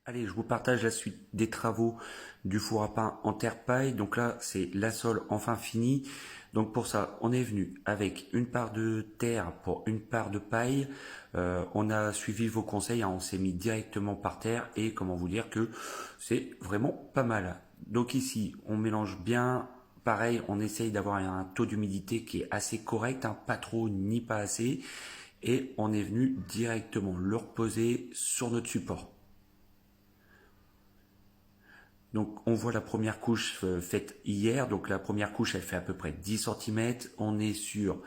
Allez, je vous partage la suite des travaux du four à pain en terre paille. Donc là, c'est la sole enfin finie. Donc pour ça, on est venu avec une part de terre pour une part de paille. On a suivi vos conseils, hein, on s'est mis directement par terre et comment vous dire que c'est vraiment pas mal. Donc ici, on mélange bien. Pareil, on essaye d'avoir un taux d'humidité qui est assez correct, hein, pas trop ni pas assez. Et on est venu directement le reposer sur notre support. Donc on voit la première couche faite hier. Donc la première couche elle fait à peu près 10 cm. On est sur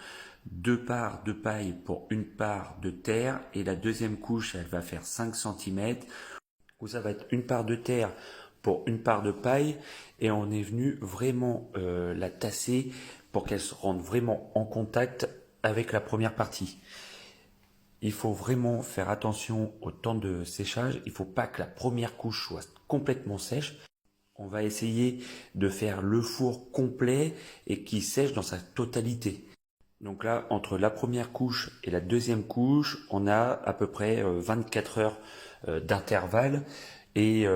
deux parts de paille pour une part de terre. Et la deuxième couche elle va faire 5 cm. Où ça va être une part de terre pour une part de paille. Et on est venu vraiment la tasser pour qu'elle se rende vraiment en contact avec la première partie. Il faut vraiment faire attention au temps de séchage. Il ne faut pas que la première couche soit complètement sèche. On va essayer de faire le four complet et qui sèche dans sa totalité. Donc là, entre la première couche et la deuxième couche, on a à peu près 24 heures d'intervalle. Et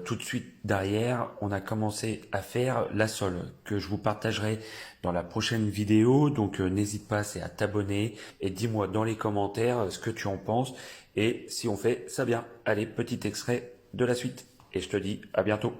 tout de suite derrière, on a commencé à faire la sole que je vous partagerai dans la prochaine vidéo. Donc n'hésite pas, c'est à t'abonner et dis-moi dans les commentaires ce que tu en penses et si on fait ça bien. Allez, petit extrait de la suite et je te dis à bientôt.